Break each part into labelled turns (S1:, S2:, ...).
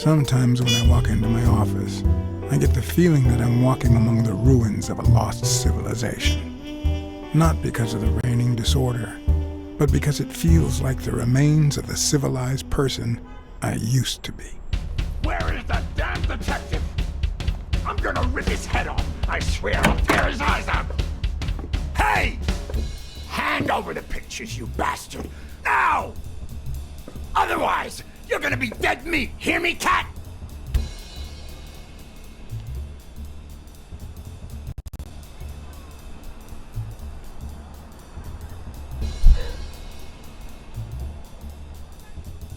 S1: Sometimes when I walk into my office, I get the feeling that I'm walking among the ruins of a lost civilization. Not because of the reigning disorder, but because it feels like the remains of the civilized person I used to be.
S2: Where is the damn detective? I'm gonna rip his head off. I swear I'll tear his eyes out. Hey! Hand over the pictures, you bastard. Now! Otherwise, you're gonna be dead meat. Hear me, cat?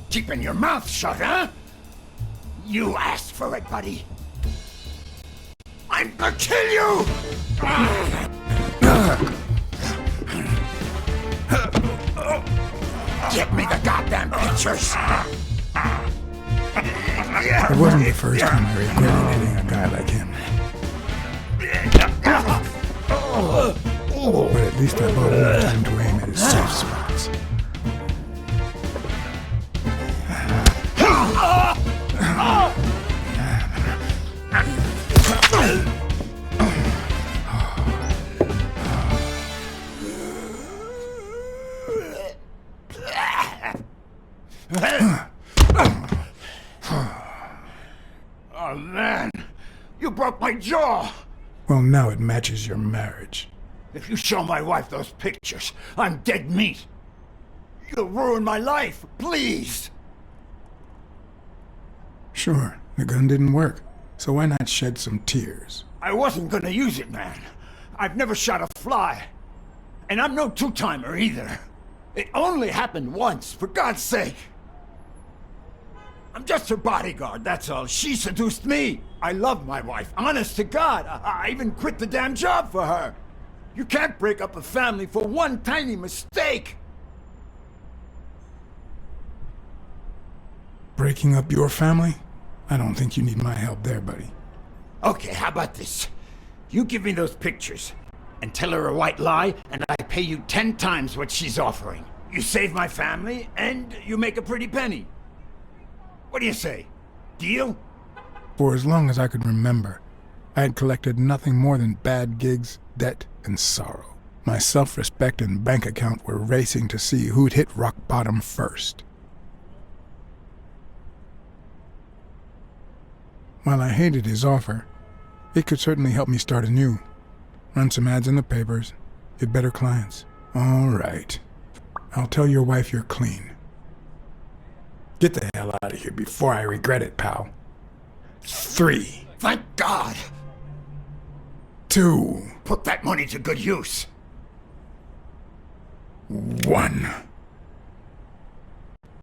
S2: Keeping your mouth shut, huh? You asked for it, buddy. I'm gonna kill you! Get me the goddamn pictures!
S1: It wasn't the first time I regretted hitting a guy like him. But at least I bought enough time to aim at his safe spots.
S2: Oh man, you broke my jaw!
S1: Well, now it matches your marriage.
S2: If you show my wife those pictures, I'm dead meat. You'll ruin my life, please!
S1: Sure, the gun didn't work, so why not shed some tears?
S2: I wasn't gonna use it, man. I've never shot a fly. And I'm no two-timer either. It only happened once, for God's sake. I'm just her bodyguard, that's all. She seduced me. I love my wife, honest to God. I even quit the damn job for her. You can't break up a family for one tiny mistake.
S1: Breaking up your family? I don't think you need my help there, buddy.
S2: Okay, how about this? You give me those pictures, and tell her a white lie, and I pay you 10 times what she's offering. You save my family, and you make a pretty penny. What do you say? Deal?
S1: For as long as I could remember, I had collected nothing more than bad gigs, debt, and sorrow. My self-respect and bank account were racing to see who'd hit rock bottom first. While I hated his offer, it could certainly help me start anew. Run some ads in the papers, get better clients. All right. I'll tell your wife you're clean. Get the hell out of here before I regret it, pal. 3.
S2: Thank God!
S1: 2.
S2: Put that money to good use.
S1: 1.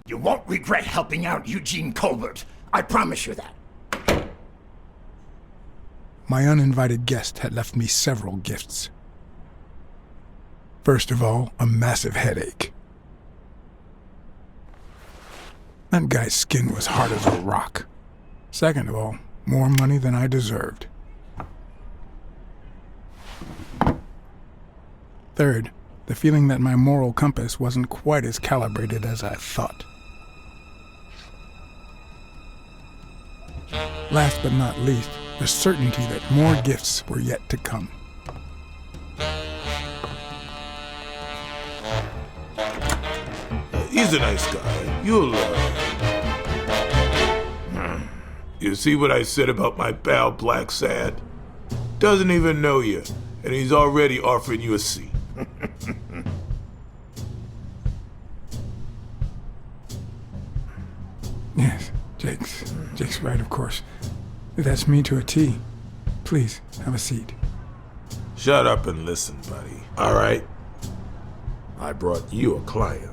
S2: You won't regret helping out Eugene Colbert. I promise you that.
S1: My uninvited guest had left me several gifts. First of all, a massive headache. That guy's skin was hard as a rock. Second of all, more money than I deserved. Third, the feeling that my moral compass wasn't quite as calibrated as I thought. Last but not least, the certainty that more gifts were yet to come.
S3: He's a nice guy. You'll, You see what I said about my pal Blacksad? Doesn't even know you, and he's already offering you a seat.
S1: Yes, Jake's right, of course. That's me to a T. Please, have a seat.
S3: Shut up and listen, buddy. All right? I brought you a client.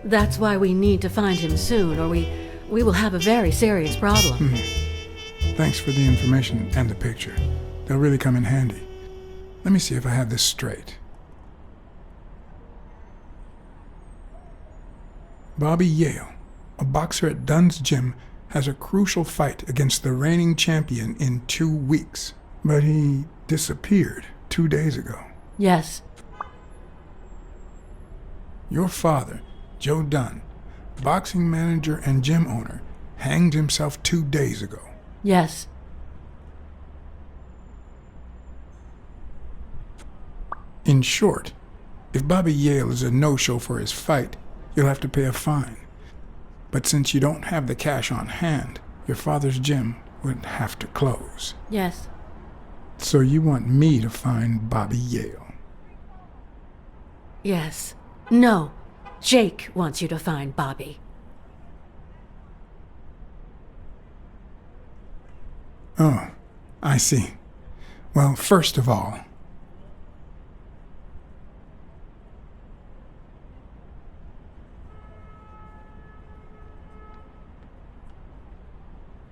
S4: That's why we need to find him soon, or we will have a very serious problem.
S1: Thanks for the information and the picture. They'll really come in handy. Let me see if I have this straight. Bobby Yale, a boxer at Dunn's gym, has a crucial fight against the reigning champion in 2 weeks. But he disappeared 2 days ago.
S4: Yes.
S1: Your father, Joe Dunn, boxing manager and gym owner, hanged himself 2 days ago.
S4: Yes.
S1: In short, if Bobby Yale is a no-show for his fight, you'll have to pay a fine. But since you don't have the cash on hand, your father's gym would have to close.
S4: Yes.
S1: So you want me to find Bobby Yale?
S4: Yes. No. Jake wants you to find Bobby.
S1: Oh, I see. Well, first of all,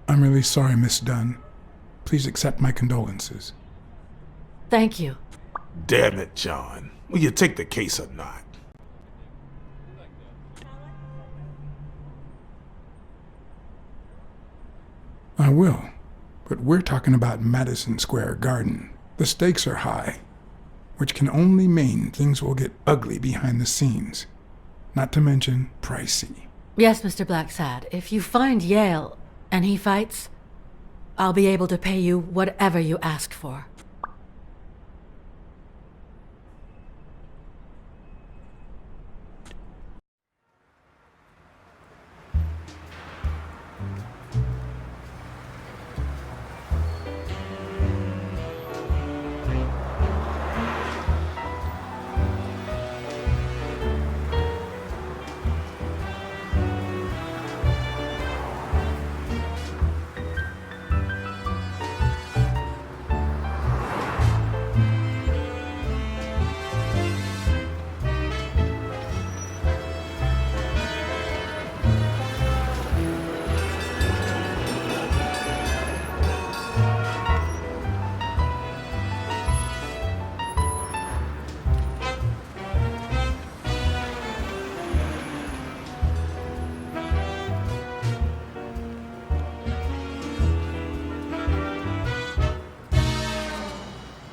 S1: I'm really sorry, Miss Dunn. Please accept my condolences.
S4: Thank you.
S3: Damn it, John. Will you take the case or not?
S1: I will, but we're talking about Madison Square Garden. The stakes are high, which can only mean things will get ugly behind the scenes, not to mention pricey.
S4: Yes, Mr. Blacksad. If you find Yale and he fights, I'll be able to pay you whatever you ask for.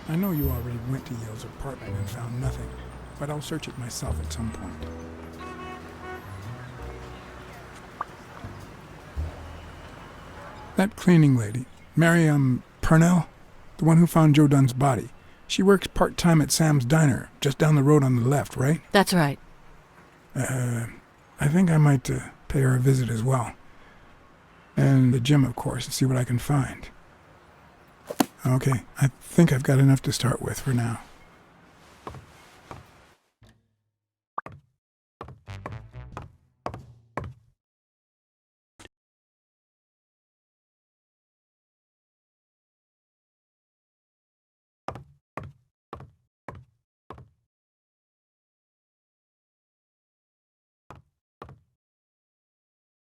S1: I know you already went to Yale's apartment and found nothing, but I'll search it myself at some point. That cleaning lady, Mary, Purnell, the one who found Joe Dunn's body, she works part-time at Sam's Diner, just down the road on the left, right?
S4: That's right.
S1: I think I might pay her a visit as well. And the gym, of course, and see what I can find. Okay, I think I've got enough to start with for now.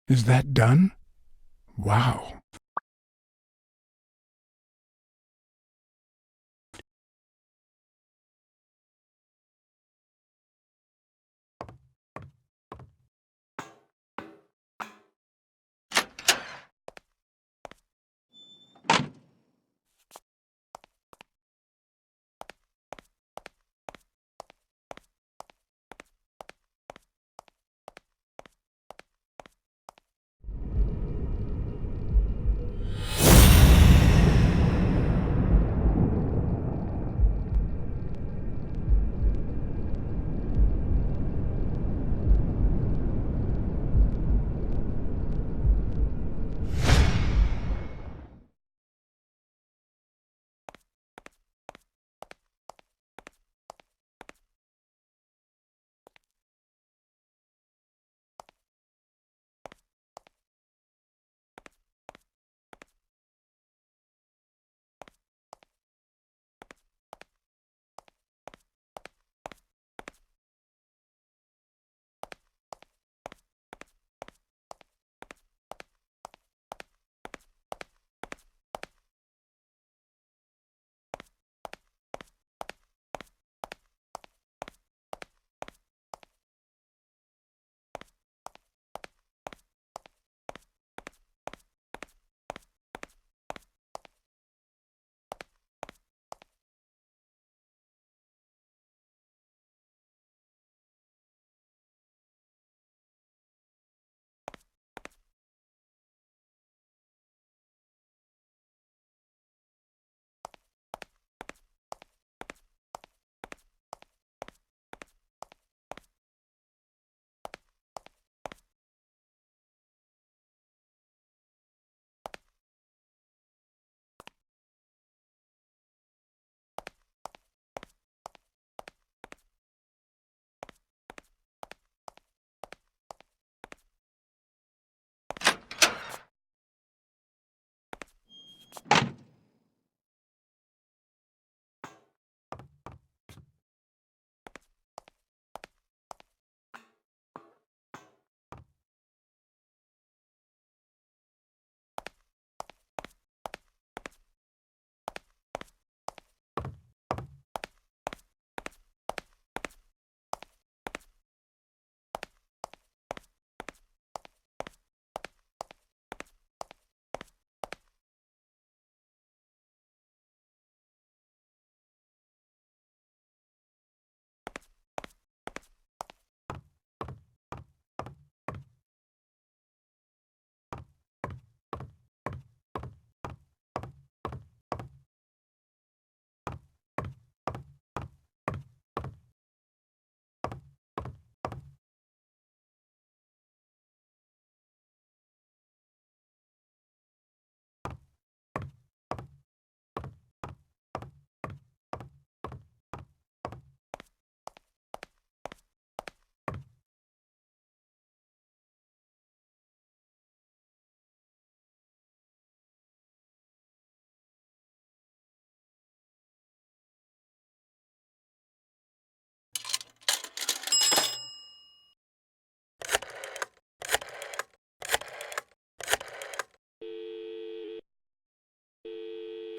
S1: Is that done? Wow.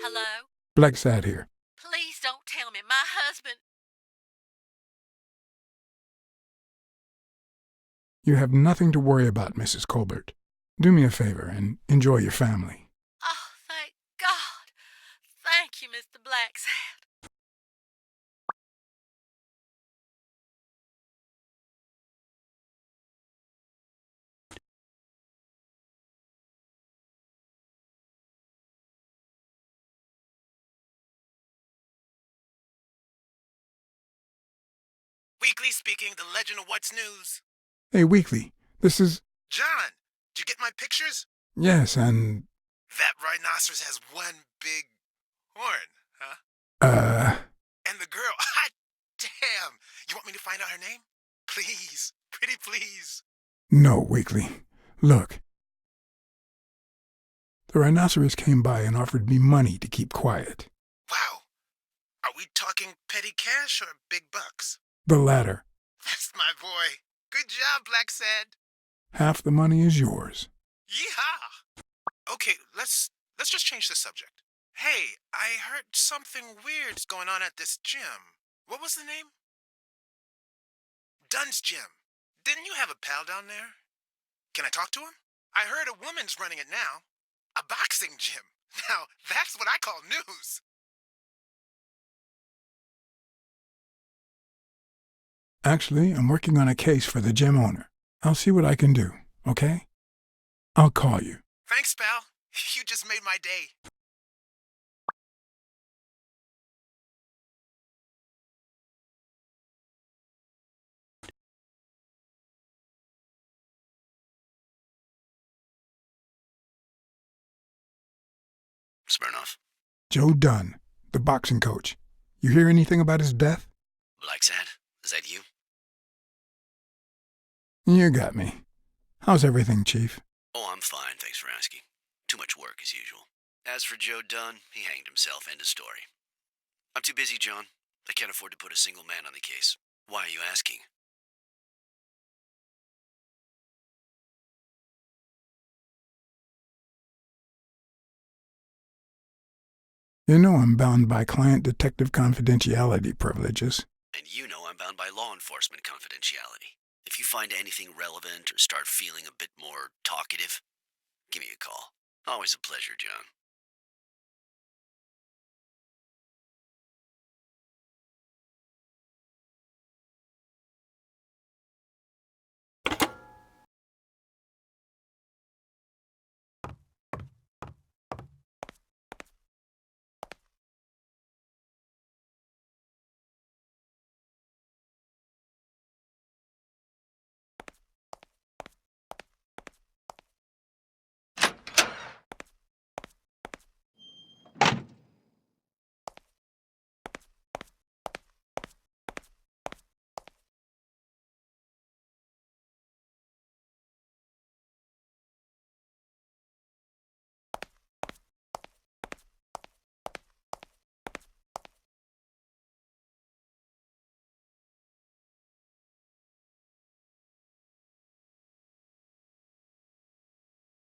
S4: Hello?
S1: Blacksad here.
S4: Please don't tell me my husband...
S1: You have nothing to worry about, Mrs. Colbert. Do me a favor and enjoy your family.
S4: Oh, thank God. Thank you, Mr. Blacksad.
S5: Weekly speaking, the legend of what's news.
S1: Hey, Weekly, this is...
S5: John, did you get my pictures?
S1: Yes, and...
S5: That rhinoceros has one big horn, huh? And the girl, hot damn! You want me to find out her name? Please, pretty please.
S1: No, Weekly. Look. The rhinoceros came by and offered me money to keep quiet.
S5: Wow. Are we talking petty cash or big bucks?
S1: The latter.
S5: That's my boy. Good job, Blacksad.
S1: Half the money is yours.
S5: Yeehaw! Okay, let's just change the subject. Hey, I heard something weird's going on at this gym. What was the name? Dunn's gym. Didn't you have a pal down there? Can I talk to him? I heard a woman's running it now. A boxing gym. Now, that's what I call news.
S1: Actually, I'm working on a case for the gym owner. I'll see what I can do, okay? I'll call you.
S5: Thanks, pal. You just made my day.
S6: Smirnoff.
S1: Joe Dunn, the boxing coach. You hear anything about his death?
S6: Blacksad, is that you?
S1: You got me. How's everything, Chief?
S6: Oh, I'm fine, thanks for asking. Too much work as usual. As for Joe Dunn, he hanged himself, end of story. I'm too busy, John. I can't afford to put a single man on the case. Why are you asking?
S1: You know I'm bound by client-detective confidentiality privileges.
S6: And you know I'm bound by law enforcement confidentiality. If you find anything relevant or start feeling a bit more talkative, give me a call. Always a pleasure, John.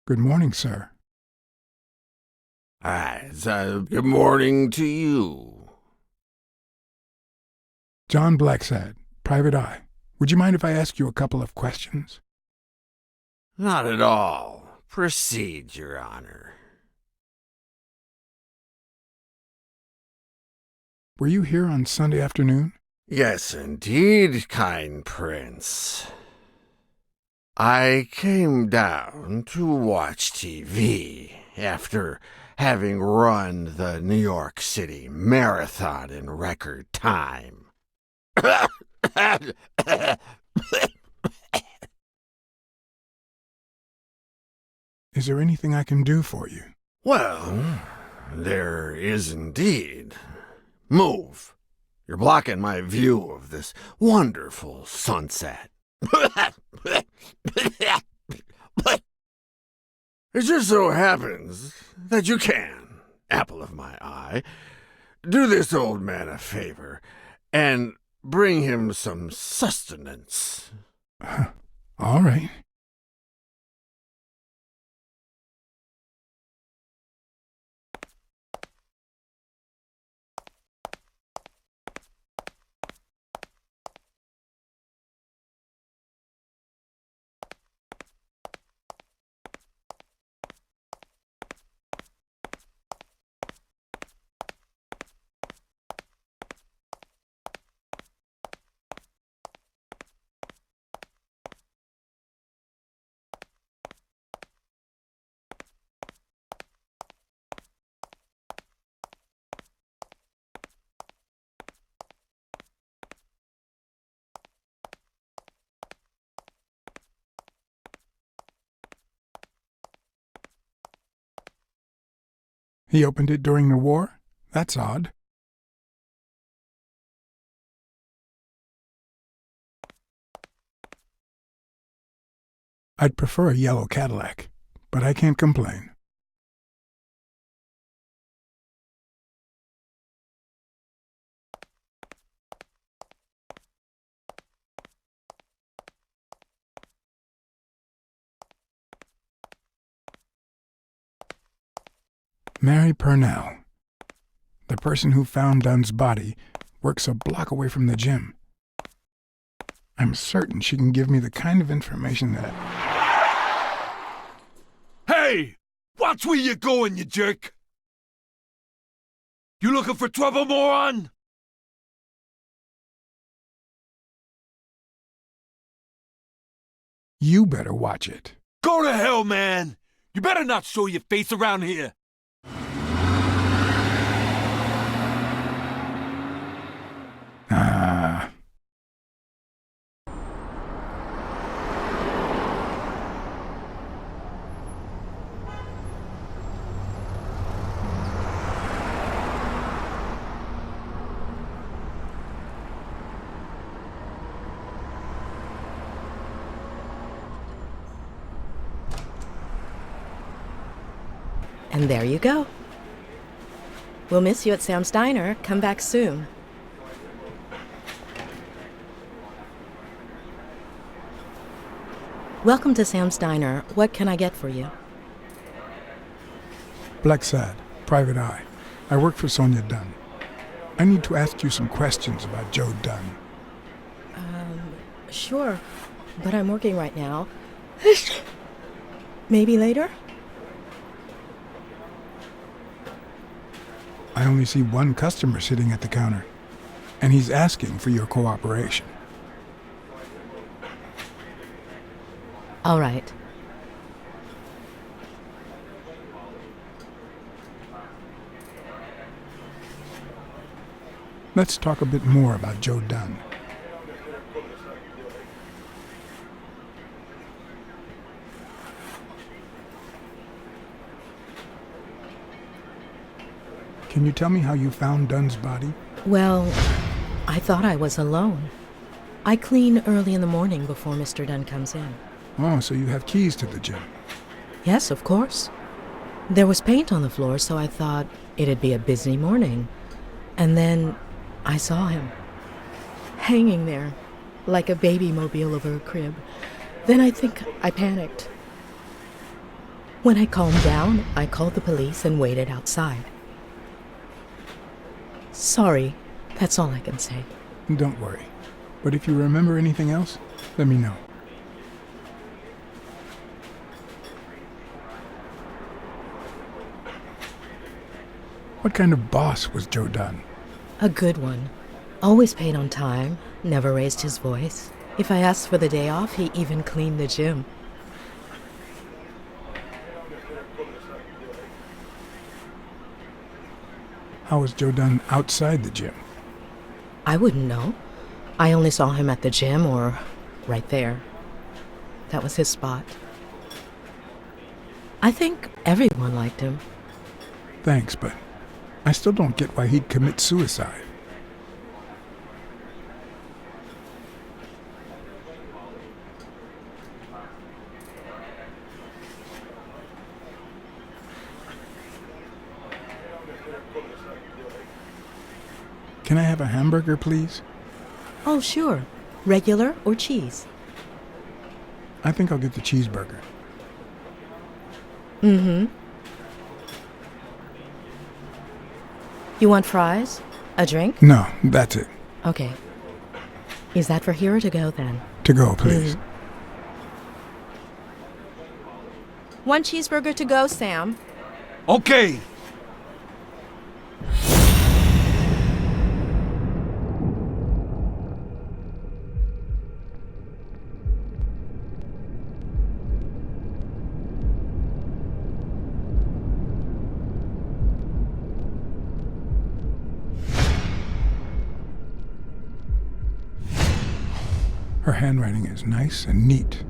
S1: Good morning, sir.
S7: Good morning to you.
S1: John Blacksad, Private Eye. Would you mind if I ask you a couple of questions?
S7: Not at all. Proceed, Your Honor.
S1: Were you here on Sunday afternoon?
S7: Yes, indeed, kind prince. I came down to watch TV after having run the New York City Marathon in record time.
S1: Is there anything I can do for you?
S7: Well, there is indeed. Move. You're blocking my view of this wonderful sunset. It just so happens that you can, apple of my eye, do this old man a favor and bring him some sustenance.
S1: All right. He opened it during the war? That's odd. I'd prefer a yellow Cadillac, but I can't complain. Mary Purnell. The person who found Dunn's body works a block away from the gym. I'm certain she can give me the kind of information that...
S8: Hey! Watch where you're going, you jerk! You looking for trouble, moron?
S1: You better watch it.
S8: Go to hell, man! You better not show your face around here!
S9: And there you go. We'll miss you at Sam's Diner. Come back soon. Welcome to Sam's Diner. What can I get for you?
S1: Blacksad, private eye. I work for Sonia Dunn. I need to ask you some questions about Joe Dunn.
S9: Sure, but I'm working right now. Maybe later?
S1: I only see one customer sitting at the counter, and he's asking for your cooperation.
S9: All right.
S1: Let's talk a bit more about Joe Dunn. Can you tell me how you found Dunn's body?
S9: Well, I thought I was alone. I clean early in the morning before Mr. Dunn comes in.
S1: Oh, so you have keys to the gym.
S9: Yes, of course. There was paint on the floor, so I thought it'd be a busy morning. And then I saw him, hanging there, like a baby mobile over a crib. Then I think I panicked. When I calmed down, I called the police and waited outside. Sorry, that's all I can say.
S1: Don't worry. But if you remember anything else, let me know. What kind of boss was Joe Dunn?
S9: A good one. Always paid on time, never raised his voice. If I asked for the day off, he even cleaned the gym.
S1: How was Joe Dunn outside the gym?
S9: I wouldn't know. I only saw him at the gym or right there. That was his spot. I think everyone liked him.
S1: Thanks, but I still don't get why he'd commit suicide. Can I have a hamburger, please?
S9: Oh, sure. Regular or cheese?
S1: I think I'll get the cheeseburger.
S9: Mm-hmm. You want fries? A drink?
S1: No, that's it.
S9: Okay. Is that for here or to go, then?
S1: To go, please.
S9: One cheeseburger to go, Sam.
S8: Okay!
S1: Her handwriting is nice and neat.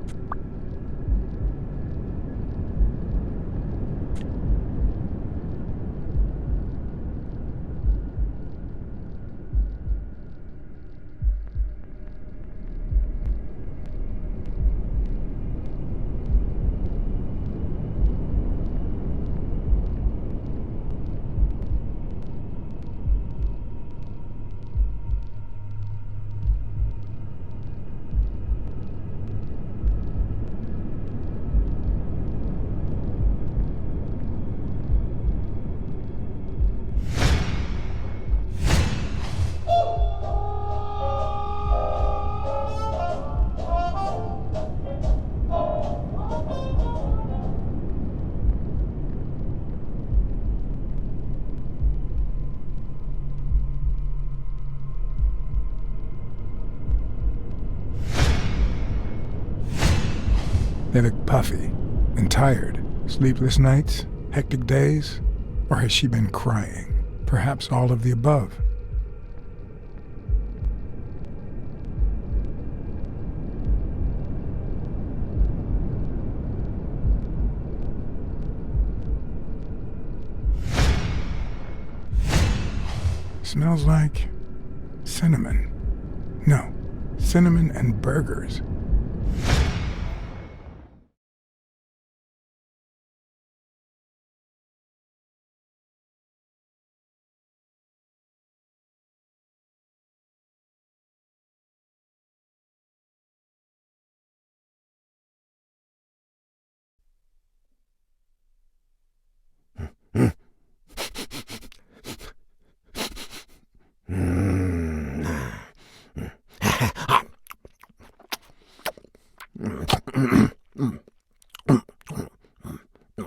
S1: They look puffy and tired. Sleepless nights? Hectic days? Or has she been crying? Perhaps all of the above. Smells like cinnamon. No, cinnamon and burgers.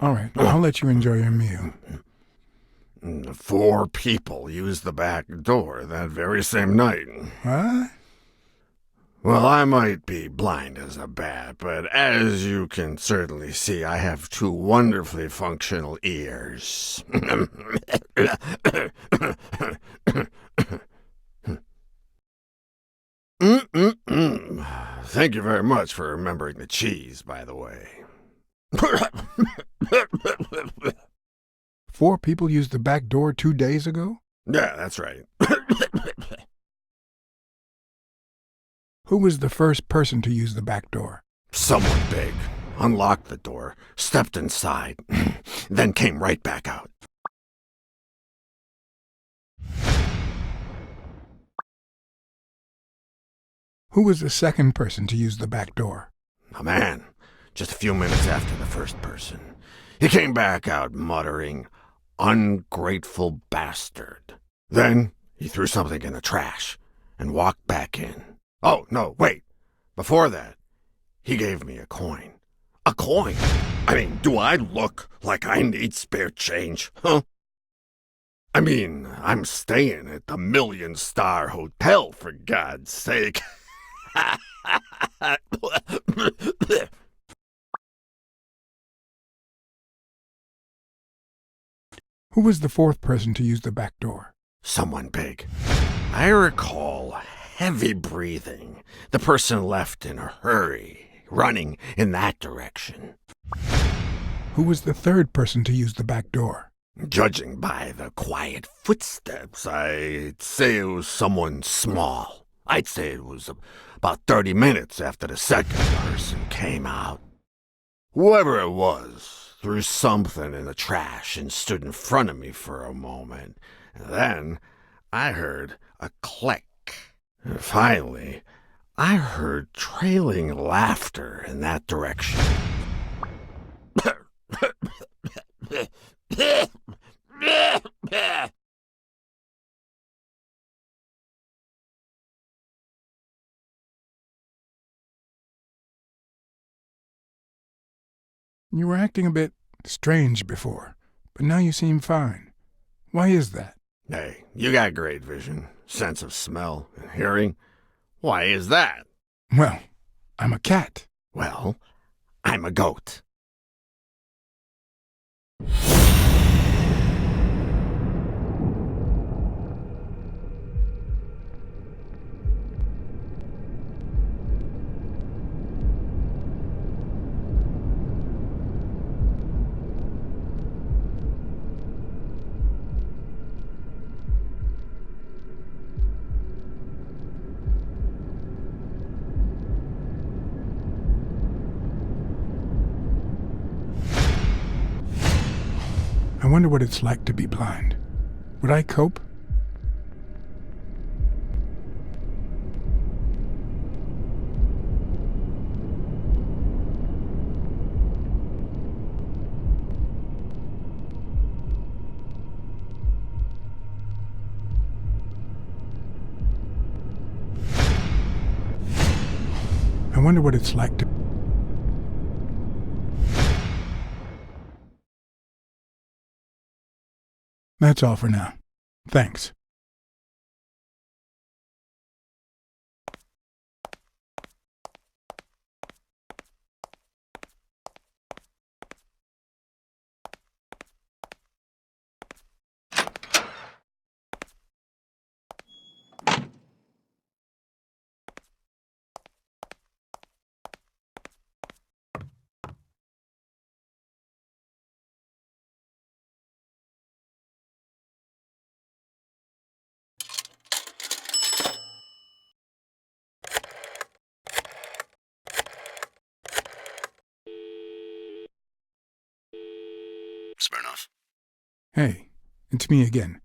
S1: All right, I'll let you enjoy your meal.
S7: 4 people used the back door that very same night.
S1: What?
S7: Well, I might be blind as a bat, but as you can certainly see, I have 2 wonderfully functional ears. Thank you very much for remembering the cheese, by the way.
S1: 4 people used the back door 2 days ago?
S7: Yeah, that's right.
S1: Who was the first person to use the back door?
S7: Someone big unlocked the door, stepped inside, then came right back out.
S1: Who was the second person to use the back door?
S7: A man, just a few minutes after the first person. He came back out muttering, "Ungrateful bastard." Then he threw something in the trash and walked back in. Oh, no, wait. Before that, he gave me a coin. A coin? I mean, do I look like I need spare change, huh? I mean, I'm staying at the Million-Star Hotel, for God's sake.
S1: Who was the 4th person to use the back door?
S7: Someone big. I recall heavy breathing. The person left in a hurry, running in that direction.
S1: Who was the 3rd person to use the back door?
S7: Judging by the quiet footsteps, I'd say it was someone small. I'd say it was about 30 minutes after the second person came out. Whoever it was threw something in the trash and stood in front of me for a moment. And then I heard a click. And finally, I heard trailing laughter in that direction.
S1: You were acting a bit strange before, but now you seem fine. Why is that?
S7: Hey, you got great vision, sense of smell, and hearing. Why is that?
S1: Well, I'm a cat.
S7: Well, I'm a goat.
S1: I wonder what it's like to be blind. Would I cope? I wonder what it's like to... That's all for now. Thanks.
S6: Smirnoff.
S1: Hey, it's me again.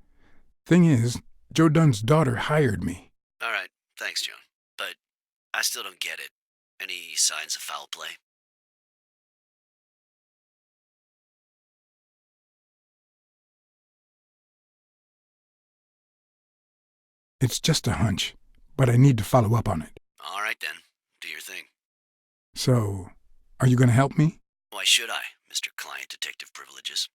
S1: Thing is, Joe Dunn's daughter hired me.
S6: All right, thanks, John. But I still don't get it. Any signs of foul play?
S1: It's just a hunch, but I need to follow up on it.
S6: All right, then. Do your thing.
S1: So, are you going to help me?
S6: Why should I, Mr. Client Detective Privileges?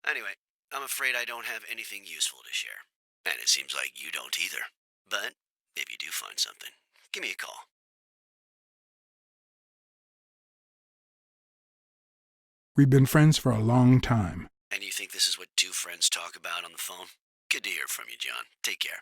S6: Anyway, I'm afraid I don't have anything useful to share. And it seems like you don't either. But if you do find something, give me a call.
S1: We've been friends for a long time.
S6: And you think this is what two friends talk about on the phone? Good to hear from you, John. Take care.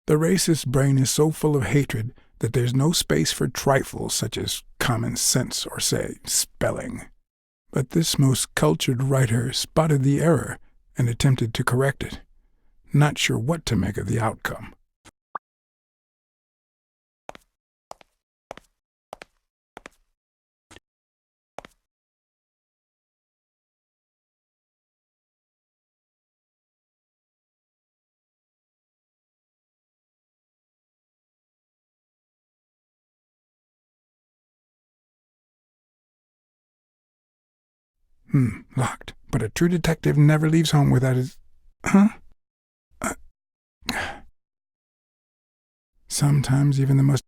S1: The racist brain is so full of hatred that there's no space for trifles such as common sense or, say, spelling. But this most cultured writer spotted the error and attempted to correct it, not sure what to make of the outcome. Locked. But a true detective never leaves home without his... Huh? Sometimes even the most...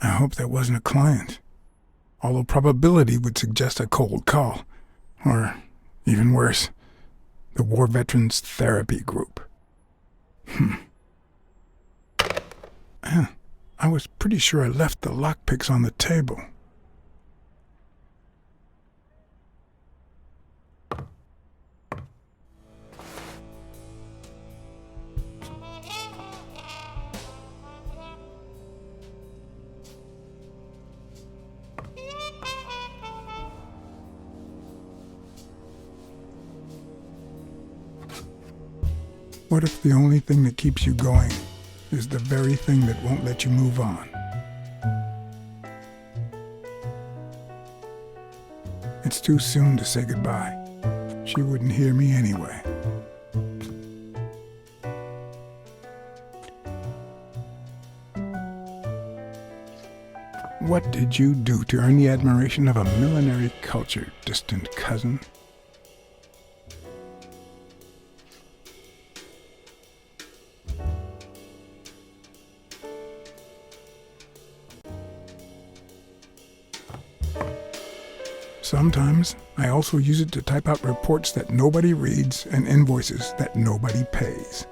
S1: I hope that wasn't a client. Although probability would suggest a cold call. Or, even worse, the War Veterans Therapy Group. I was pretty sure I left the lockpicks on the table. What if the only thing that keeps you going is the very thing that won't let you move on? It's too soon to say goodbye. She wouldn't hear me anyway. What did you do to earn the admiration of a millinery culture, distant cousin? Sometimes I also use it to type out reports that nobody reads and invoices that nobody pays.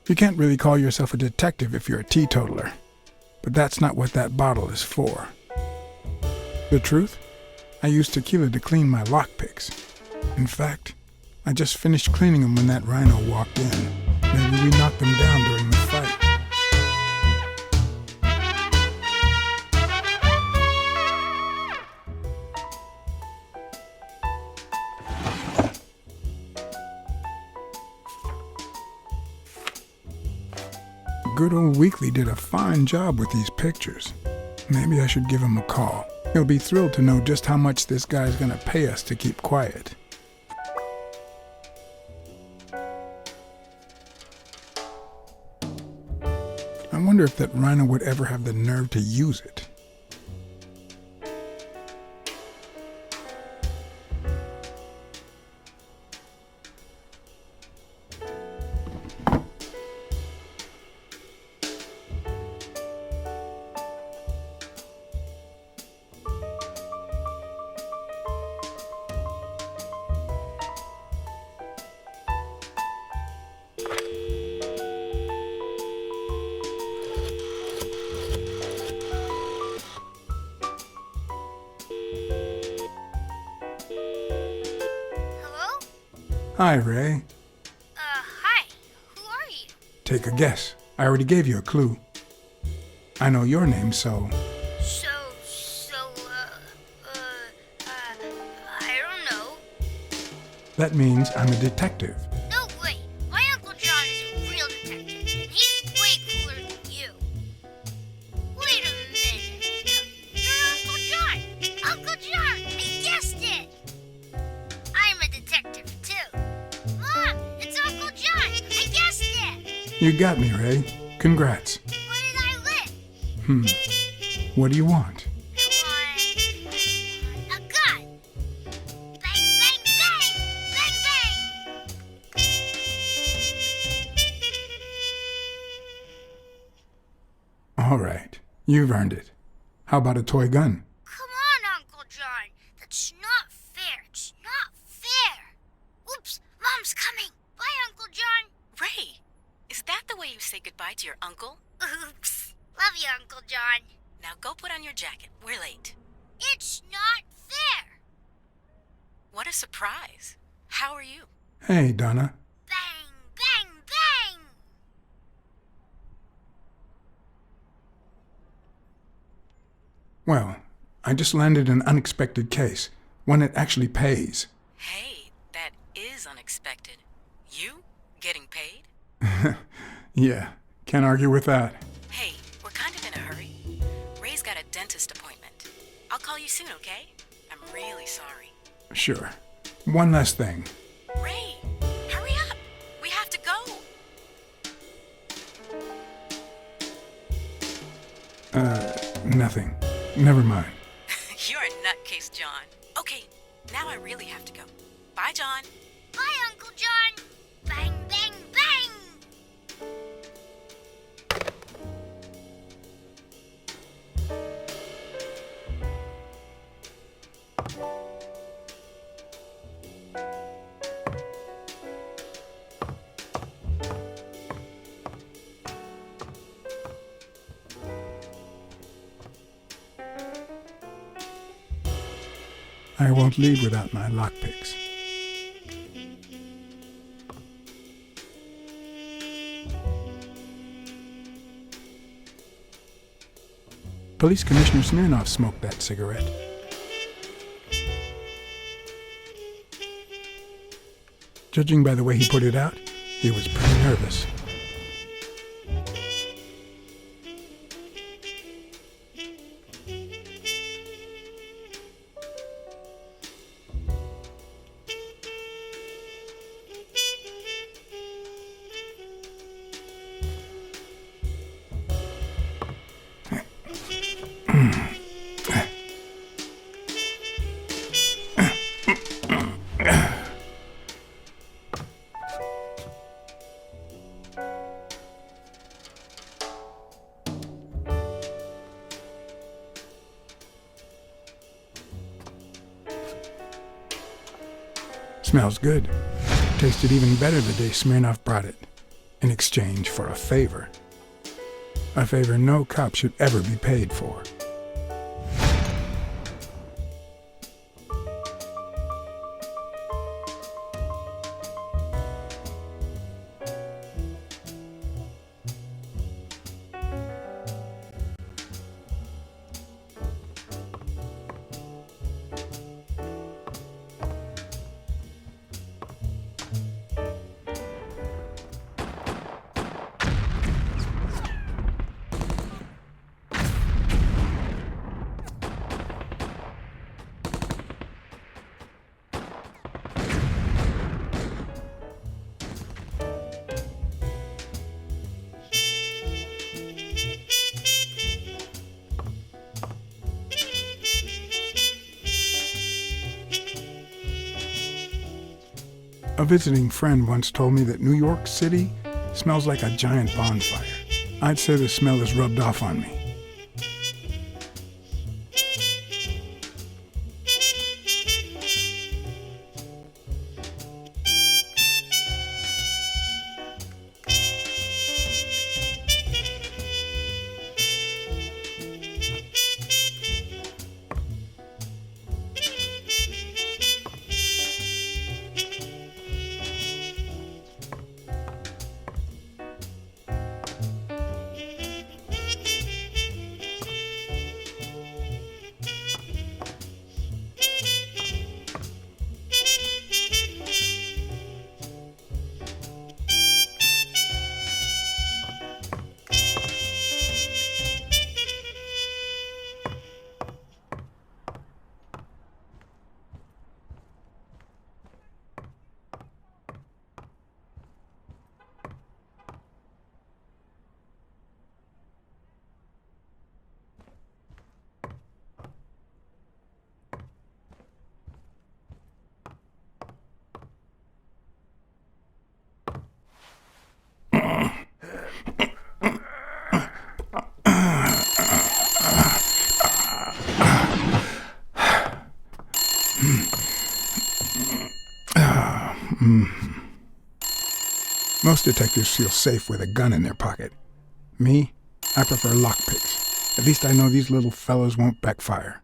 S1: You can't really call yourself a detective if you're a teetotaler, but that's not what that bottle is for. The truth? I used tequila to clean my lockpicks. In fact, I just finished cleaning them when that rhino walked in. Maybe we knocked them down during the fight. good old Weekly did a fine job with these pictures. Maybe I should give him a call. He'll be thrilled to know just how much this guy's gonna pay us to keep quiet. I wonder if that rhino would ever have the nerve to use it. Hi, Ray.
S10: Hi. Who are you?
S1: Take a guess. I already gave you a clue. I know your name, so...
S10: I don't know.
S1: That means I'm a detective.
S10: No way. My Uncle John is a real detective. He's way cooler than you. Wait a minute. You're Uncle John. Uncle John, I guessed it. I'm a detective, too. Mom, it's Uncle John. I guessed it.
S1: You got me, Ray. Congrats.
S10: What did I win?
S1: What do you want?
S10: I want a gun. Bang, bang, bang. Bang, bang.
S1: All right. You've earned it. How about a toy gun?
S10: Come on, Uncle John. That's not fair. It's not fair. Oops, Mom's coming. Bye, Uncle John.
S11: Ray, is that the way you say goodbye to your uncle?
S10: Oops. Love you, Uncle John.
S11: Now go put on your jacket. We're late.
S10: It's not fair.
S11: What a surprise. How are you?
S1: Hey, Donna.
S10: Bang, bang, bang.
S1: Well, I just landed an unexpected case. One that actually pays.
S11: Hey, that is unexpected. You getting paid?
S1: Yeah, can't argue with that.
S11: Hey, we're kind of in a hurry. Ray's got a dentist appointment. I'll call you soon, okay? I'm really sorry.
S1: Sure. One last thing.
S11: Ray, hurry up. We have to go.
S1: Nothing. Never mind.
S11: You're a nutcase, John. Okay, now I really have to go. Bye, John.
S10: Bye, Uncle John. Bang, bang, bang.
S1: I won't leave without my lockpicks. Police Commissioner Smirnoff smoked that cigarette. Judging by the way he put it out, he was pretty nervous. Smells good. Tasted even better the day Smirnoff brought it, in exchange for a favor. A favor no cop should ever be paid for. A visiting friend once told me that New York City smells like a giant bonfire. I'd say the smell has rubbed off on me. Most detectives feel safe with a gun in their pocket. Me, I prefer lockpicks. At least I know these little fellows won't backfire.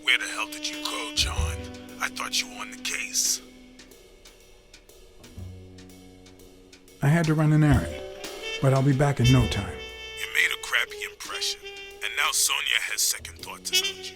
S3: Where the hell did you go, John? I thought you were on the case.
S1: I had to run an errand, but I'll be back in no time.
S3: You made a crappy impression, and now Sonia has second thoughts about you.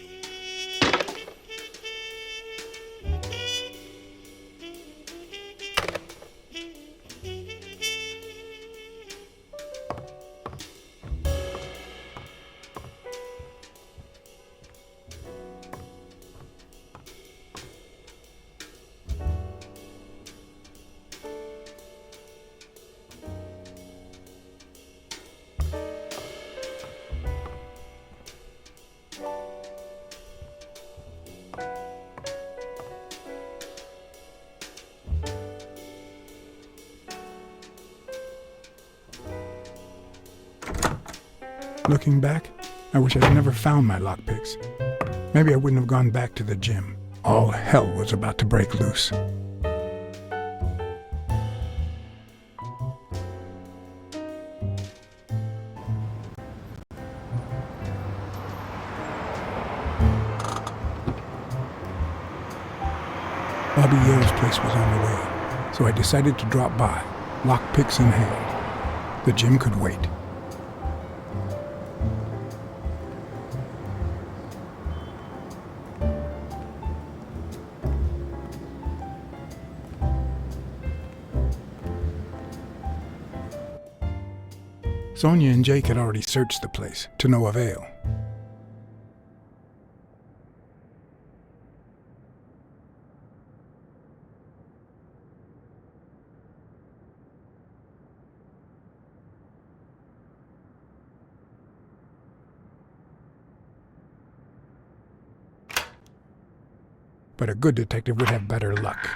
S1: Looking back, I wish I'd never found my lockpicks. Maybe I wouldn't have gone back to the gym. All hell was about to break loose. Bobby Yale's place was on the way, so I decided to drop by, lockpicks in hand. The gym could wait. Sonia and Jake had already searched the place, to no avail. But a good detective would have better luck.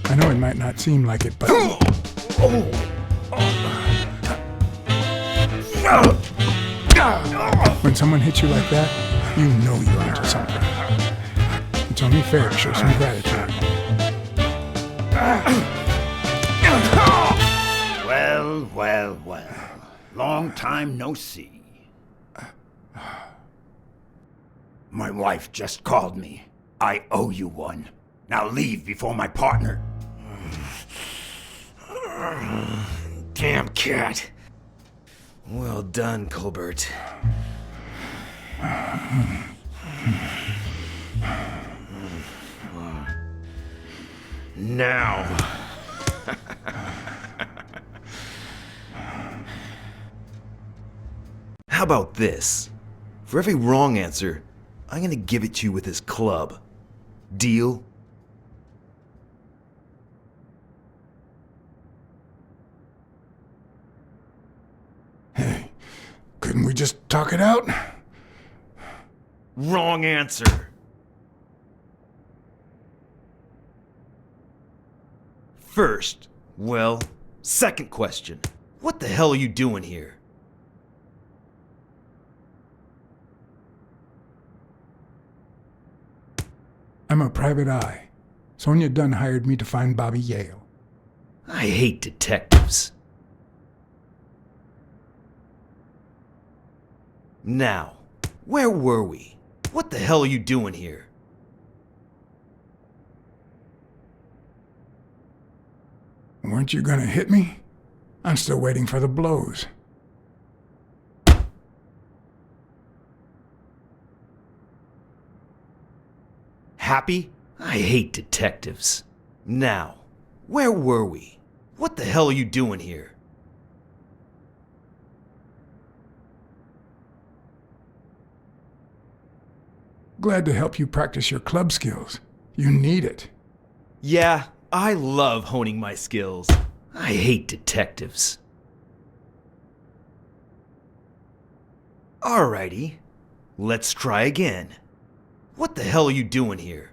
S1: I know it might not seem like it, but... When someone hits you like that, you know you're onto something. It's only fair to show some gratitude.
S2: Well, well, well. Long time no see. My wife just called me. I owe you one. Now leave before my partner...
S12: Damn cat. Well done, Colbert. Now. How about this? For every wrong answer, I'm gonna give it to you with his club. Deal?
S1: Hey, couldn't we just talk it out?
S12: Wrong answer. First, well, second question. What the hell are you doing here?
S1: I'm a private eye. Sonia Dunn hired me to find Bobby Yale.
S12: I hate detectives. Now, where were we? What the hell are you doing here?
S1: Weren't you gonna hit me? I'm still waiting for the blows.
S12: Happy? I hate detectives. Now, where were we? What the hell are you doing here?
S1: Glad to help you practice your club skills. You need it.
S12: Yeah, I love honing my skills. I hate detectives. Alrighty, let's try again. What the hell are you doing here?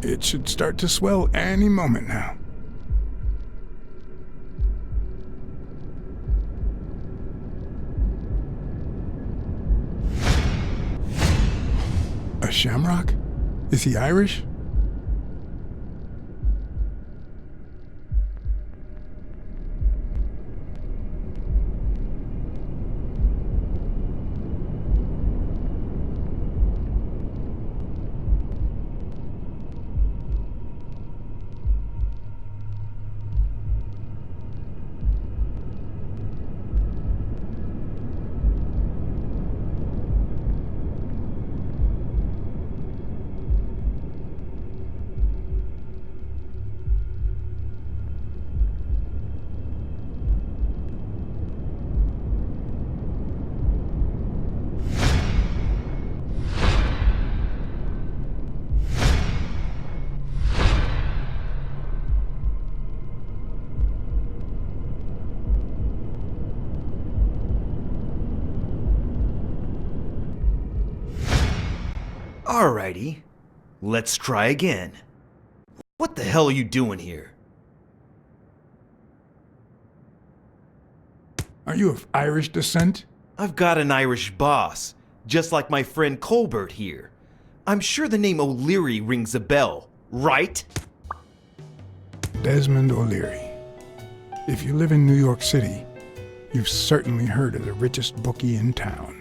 S1: It should start to swell any moment now. A shamrock? Is he Irish?
S12: Alrighty, let's try again. What the hell are you doing here?
S1: Are you of Irish descent?
S12: I've got an Irish boss, just like my friend Colbert here. I'm sure the name O'Leary rings a bell, right?
S1: Desmond O'Leary. If you live in New York City, you've certainly heard of the richest bookie in town.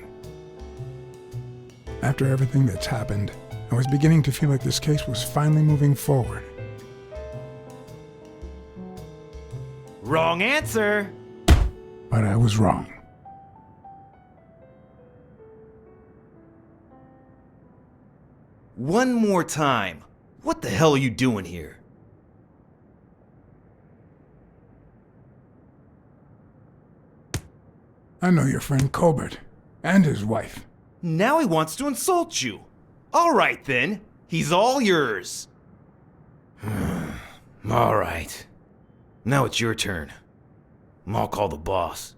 S1: After everything that's happened, I was beginning to feel like this case was finally moving forward.
S12: Wrong answer!
S1: But I was wrong.
S12: One more time. What the hell are you doing here?
S1: I know your friend Colbert and his wife.
S12: Now he wants to insult you. All right then, he's all yours. All right. Now it's your turn. I'll call the boss.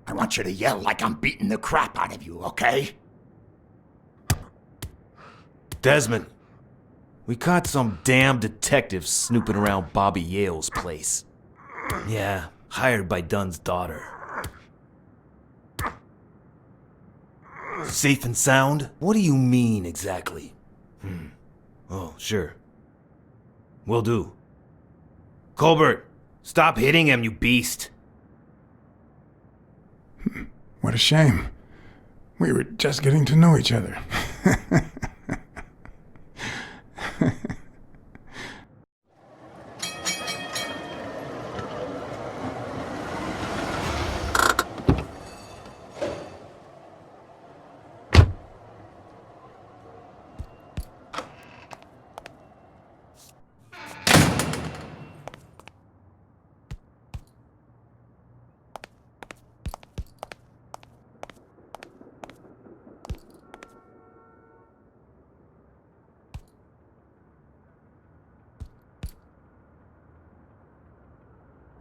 S2: I want you to yell like I'm beating the crap out of you, okay?
S12: Desmond, we caught some damn detectives snooping around Bobby Yale's place. Yeah, hired by Dunn's daughter. Safe and sound? What do you mean exactly? Oh, sure. Will do. Colbert, stop hitting him, you beast.
S1: What a shame. We were just getting to know each other.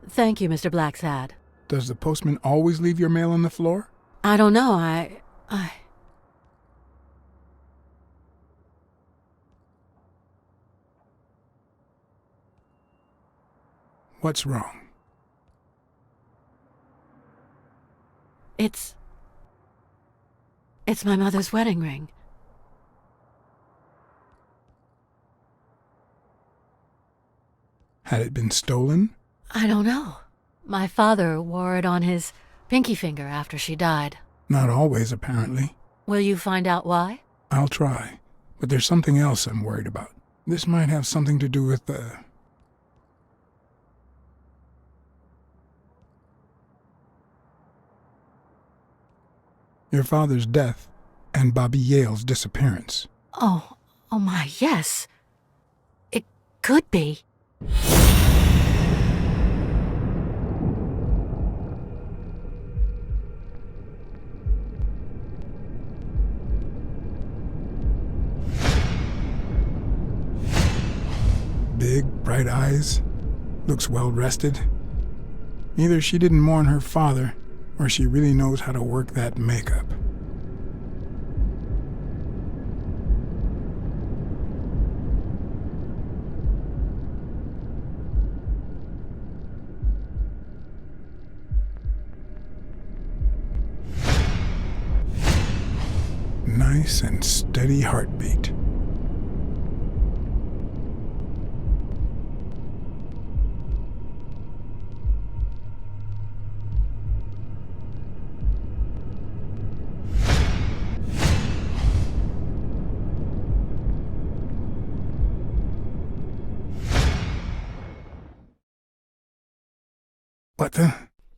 S4: Thank you, Mr. Blacksad.
S1: Does the postman always leave your mail on the floor?
S4: I don't know, I...
S1: What's wrong?
S4: It's my mother's wedding ring.
S1: Had it been stolen?
S4: I don't know. My father wore it on his pinky finger after she died.
S1: Not always, apparently.
S4: Will you find out why?
S1: I'll try. But there's something else I'm worried about. This might have something to do with the... your father's death and Bobby Yale's disappearance.
S4: Oh my, yes. It could be.
S1: Big, bright eyes. Looks well rested. Either she didn't mourn her father, or she really knows how to work that makeup. Nice and steady heartbeat. What the?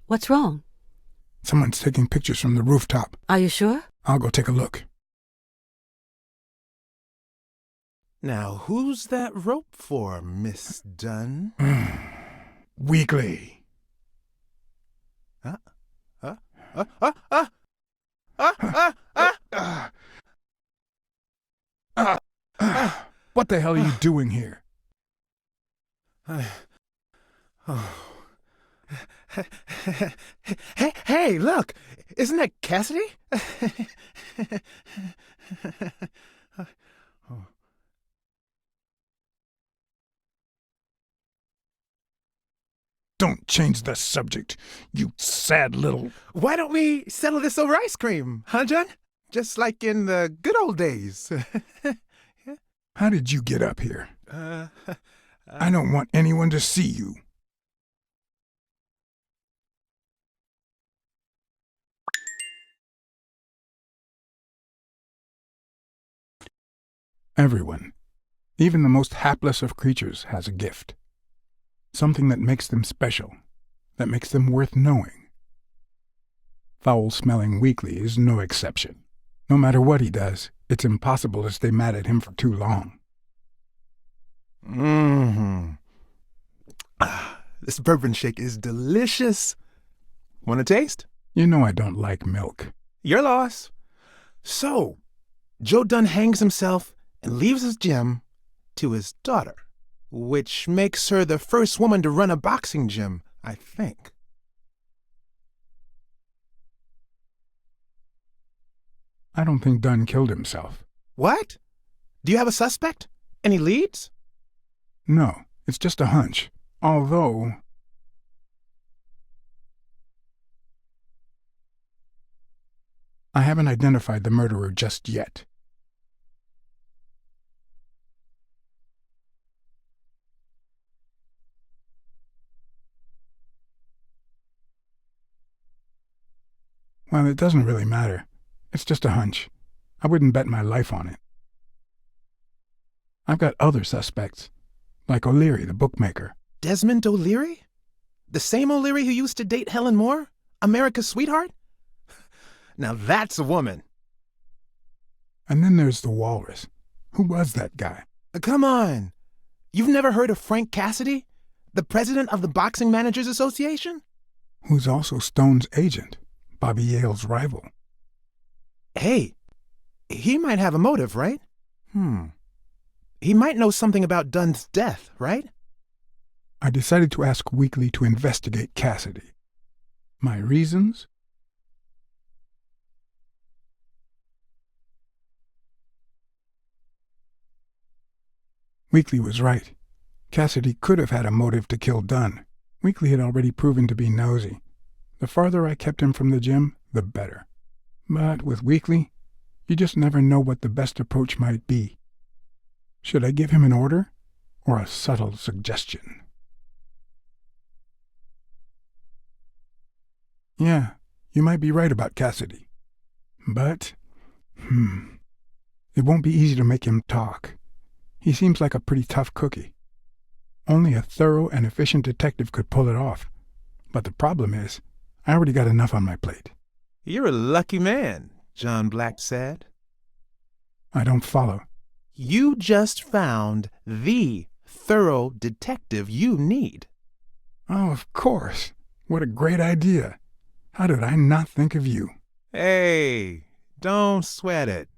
S4: What's wrong?
S1: Someone's taking pictures from the rooftop.
S4: Are you sure?
S1: I'll go take a look.
S13: Now, who's that rope for, Miss Dunn?
S1: Weekly. What the hell are you doing here?
S13: Hey, look! Isn't that Cassidy?
S1: Don't change the subject, you sad little...
S13: Why don't we settle this over ice cream, huh, John? Just like in the good old days.
S1: How did you get up here? I don't want anyone to see you. Everyone, even the most hapless of creatures, has a gift. Something that makes them special, that makes them worth knowing. Foul-smelling Weekly is no exception. No matter what he does, it's impossible to stay mad at him for too long.
S13: This bourbon shake is delicious. Want a taste?
S1: You know I don't like milk.
S13: Your loss. So, Joe Dunn hangs himself and leaves his gym to his daughter, which makes her the first woman to run a boxing gym, I think.
S1: I don't think Dunn killed himself.
S13: What? Do you have a suspect? Any leads?
S1: No, it's just a hunch. Although... I haven't identified the murderer just yet. Well, it doesn't really matter. It's just a hunch. I wouldn't bet my life on it. I've got other suspects, like O'Leary, the bookmaker.
S13: Desmond O'Leary? The same O'Leary who used to date Helen Moore? America's sweetheart? Now that's a woman.
S1: And then there's the Walrus. Who was that guy?
S13: Come on. You've never heard of Frank Cassidy? The president of the Boxing Managers Association?
S1: Who's also Stone's agent, Bobby Yale's rival.
S13: Hey, he might have a motive, right? He might know something about Dunn's death, right?
S1: I decided to ask Weekly to investigate Cassidy. My reasons? Weekly was right. Cassidy could have had a motive to kill Dunn. Weekly had already proven to be nosy. The farther I kept him from the gym, the better. But with Weekly, you just never know what the best approach might be. Should I give him an order or a subtle suggestion? Yeah, you might be right about Cassidy. But, it won't be easy to make him talk. He seems like a pretty tough cookie. Only a thorough and efficient detective could pull it off. But the problem is, I already got enough on my plate.
S13: You're a lucky man, John Blacksad.
S1: I don't follow.
S13: You just found the thorough detective you need.
S1: Oh, of course. What a great idea. How did I not think of you?
S13: Hey, don't sweat it.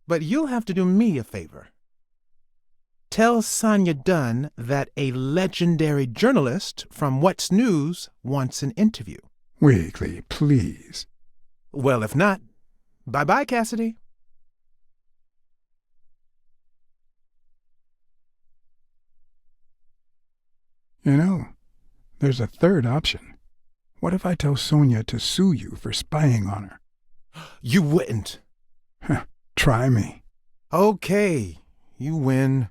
S13: But you'll have to do me a favor. Tell Sonia Dunn that a legendary journalist from What's News wants an interview.
S1: Weekly, please.
S13: Well, if not, bye-bye, Cassidy.
S1: You know, there's a third option. What if I tell Sonia to sue you for spying on her?
S13: You wouldn't.
S1: Try me.
S13: Okay, you win.